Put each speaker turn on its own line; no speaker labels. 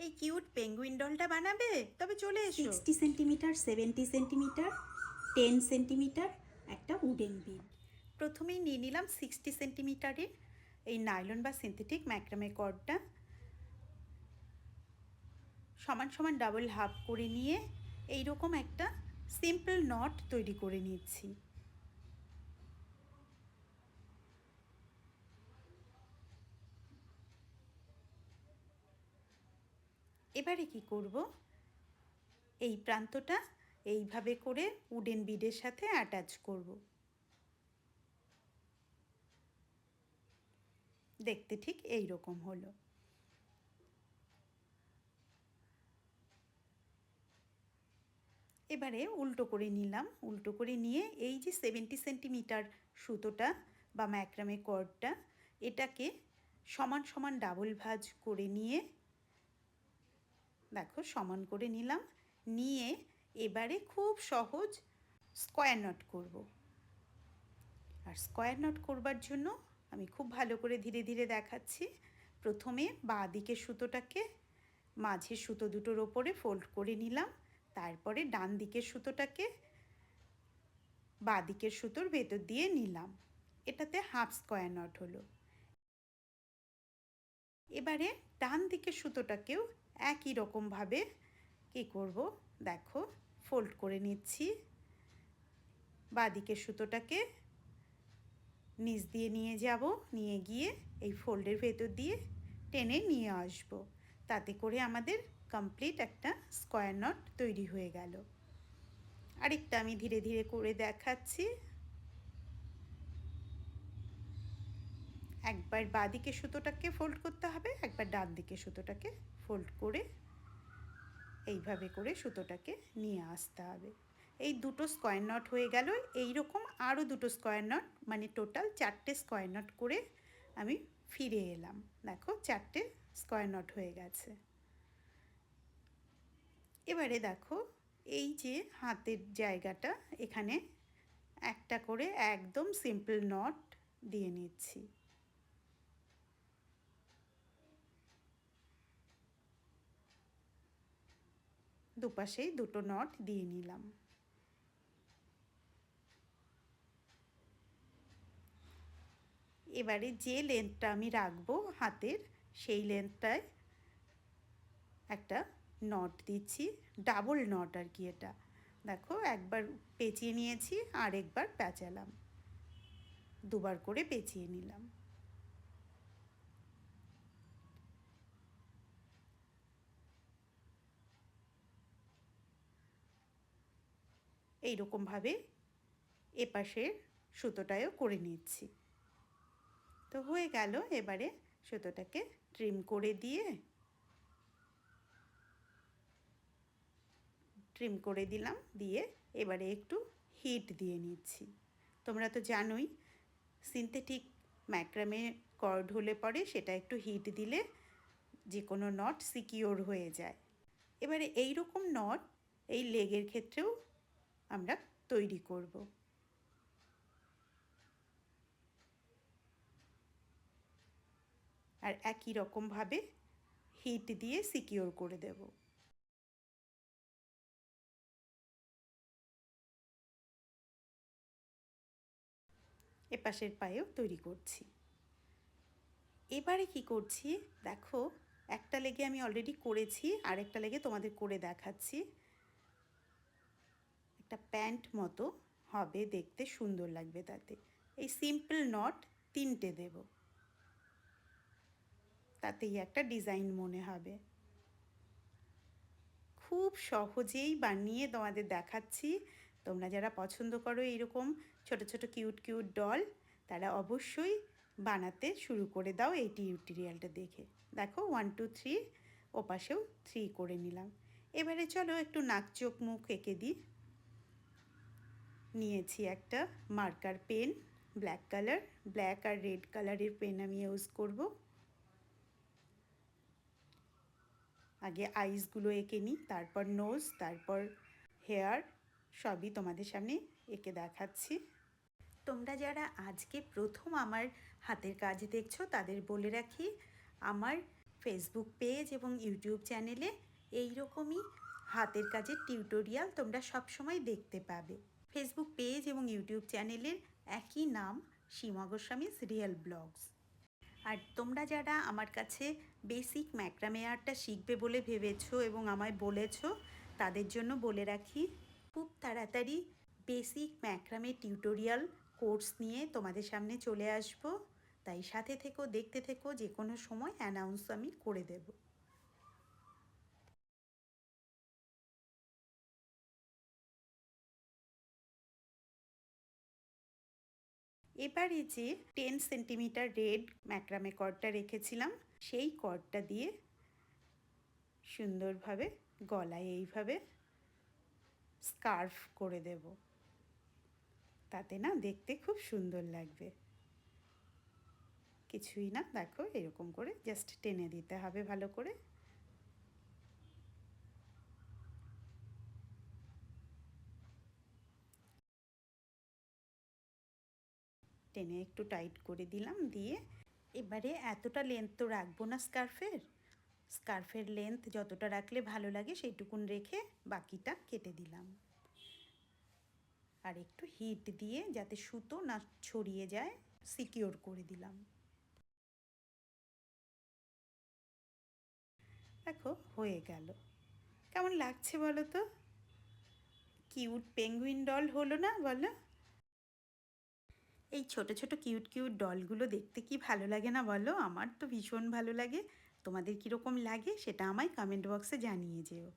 এই cute penguin ডলটা বানাবে? তবে চলে এসো।
60 সেন্টিমিটার, 70 সেন্টিমিটার, 10 সেন্টিমিটার একটা উডেন বিন।
প্রথমেই নিয়ে নিলাম 60 সেন্টিমিটারের এই নাইলন বা সিনথেটিক ম্যাক্রামে কর্ডটা। সমান সমান ডাবল হাফ করে নিয়ে এইরকম একটা সিম্পল নট তৈরি করে নিচ্ছি। এবারে কি করব, এই প্রান্তটা এইভাবে করে উডেন বিডের সাথে অ্যাটাচ করব। দেখতে ঠিক এই রকম হলো। এবারে উল্টো করে নিলাম। উল্টো করে নিয়ে এই যে 70 সেন্টিমিটার সুতোটা বা ম্যাক্রামে কর্ডটা, এটাকে সমান সমান ডাবল ভাঁজ করে নিয়ে, দেখো সমান করে নিলাম, নিয়ে এবারে খুব সহজ স্কোয়ার নট করব। আর স্কোয়ার নট করবার জন্য আমি খুব ভালো করে ধীরে ধীরে দেখাচ্ছি। প্রথমে বাঁ দিকের সুতোটাকে মাঝের সুতো দুটোর ওপরে ফোল্ড করে নিলাম, তারপরে ডান দিকের সুতোটাকে বাঁ দিকের সুতোর ভেতর দিয়ে নিলাম। এটাতে হাফ স্কোয়ার নট হলো। এবারে ডান দিকের সুতোটাকেও একই রকমভাবে কী করব, দেখো ফোল্ড করে নিচ্ছি। বাঁ দিকের সুতোটাকে নিচ দিয়ে নিয়ে যাব, নিয়ে গিয়ে এই ফোল্ডের ভেতর দিয়ে টেনে নিয়ে আসব। তাতে করে আমাদের কমপ্লিট একটা স্কোয়ার নট তৈরি হয়ে গেল। আরেকটা আমি ধীরে ধীরে করে দেখাচ্ছি। একবার বাঁ দিকের সুতোটাকে ফোল্ড করতে হবে, একবার ডান দিকের সুতোটাকে ফোল্ড করে এইভাবে করে সুতোটাকে নিয়ে আসতে হবে। এই দুটো স্কোয়ার নট হয়ে গেল। এই রকম আরও দুটো স্কোয়ার নট, মানে টোটাল 4টে স্কোয়ার নট করে আমি ফিরে এলাম। দেখো 4টে স্কোয়ার নট হয়ে গেছে। এবারে দেখো এই যে হাতের জায়গাটা, এখানে একটা করে একদম সিম্পল নট দিয়ে নিচ্ছি। দুপাশেই দুটো নট দিয়ে নিলাম। এবারে যে লেন্থটা আমি রাখবো হাতের, সেই লেন্থটায় একটা নট দিচ্ছি, ডাবল নট আর কি। এটা দেখো একবার পেঁচিয়ে নিয়েছি, আর একবার পেঁচালাম, দুবার করে পেঁচিয়ে নিলাম। এইরকমভাবে এপাশের সুতোটায়ও করে নিচ্ছি। তো হয়ে গেল। এবারে সুতোটাকে ট্রিম করে দিলাম, দিয়ে এবারে একটু হিট দিয়ে নিচ্ছি। তোমরা তো জানোই সিনথেটিক ম্যাক্রামে কর্ড হলে পরে সেটা একটু হিট দিলে যে কোনো নট সিকিওর হয়ে যায়। এবারে এই রকম নট এই লেগের ক্ষেত্রেও আমরা তৈরি করব। আর একই রকমভাবে হিট দিয়ে সিকিওর করে দেব। এপাশের পায়েও তৈরি করছি। এবারে কি করছি দেখো, একটা লেগে আমি অলরেডি করেছি, আর একটা লেগে তোমাদের করে দেখাচ্ছি। একটা প্যান্ট মতো হবে, দেখতে সুন্দর লাগবে। তাতে এই সিম্পল নট 3টে দেব, তাতেই একটা ডিজাইন মনে হবে। খুব সহজেই বানিয়ে তোমাদের দেখাচ্ছি। তোমরা যারা পছন্দ করো এইরকম ছোট ছোট কিউট কিউট ডল, তারা অবশ্যই বানাতে শুরু করে দাও এই টিউটোরিয়ালটা দেখে। দেখো 1 2 3, ওপাশেও 3 করে নিলাম। এবারে চলো একটু নাক চোখ মুখ এঁকে দিই। নিয়েছি একটা marker pen, black colour, black আর রেড কালারের পেন আমি ইউজ করব। আগে আইসগুলো এঁকে নিই, তারপর নোজ, তারপর হেয়ার, সবই তোমাদের সামনে এঁকে দেখাচ্ছি। তোমরা যারা আজকে প্রথম আমার হাতের কাজ দেখছো, তাদের বলে রাখি, আমার ফেসবুক পেজ এবং ইউটিউব চ্যানেলে এই রকমই হাতের কাজের টিউটোরিয়াল তোমরা সবসময় দেখতে পাবে। ফেসবুক পেজ এবং ইউটিউব চ্যানেলের একই নাম, সীমা গোস্বামীস রিয়েল ব্লগস। আর তোমরা যারা আমার কাছে বেসিক ম্যাক্রামে আর্টটা শিখবে বলে ভেবেছো এবং আমায় বলেছো, তাদের জন্য বলে রাখি, খুব তাড়াতাড়ি বেসিক ম্যাক্রামে টিউটোরিয়াল কোর্স নিয়ে তোমাদের সামনে চলে আসবো। তাই সাথে থেকো, দেখতে থেকো, যে কোনো সময় অ্যানাউন্স আমি করে দেব। এবারে যে 10 সেন্টিমিটার রেড ম্যাক্রামে কর্ডটা রেখেছিলাম, সেই কর্ডটা দিয়ে সুন্দরভাবে গলায় এইভাবে স্কার্ফ করে দেব। তাতে না দেখতে খুব সুন্দর লাগবে। কিছুই না, দেখো এরকম করে জাস্ট টেনে দিতে হবে ভালো করে। টেনে একটু টাইট করে দিলাম, দিয়ে এবারে এতটা লেন্থ তো রাখবো না স্কার্ফের। স্কার্ফের লেন্থ যতটা রাখলে ভালো লাগে সেইটুকুন রেখে বাকিটা কেটে দিলাম। আর একটু হিট দিয়ে যাতে সুতো না ছড়িয়ে যায় সিকিওর করে দিলাম। দেখো হয়ে গেল। কেমন লাগছে বলো তো? কিউট পেঙ্গুইন ডল হলো না বলো? এই ছোট ছোট কিউট কিউট ডলগুলো দেখতে কি ভালো লাগে না বলো? আমার তো ভীষণ ভালো লাগে। তোমাদের কীরকম লাগে সেটা আমায় কমেন্ট বক্সে জানিয়ে যেও।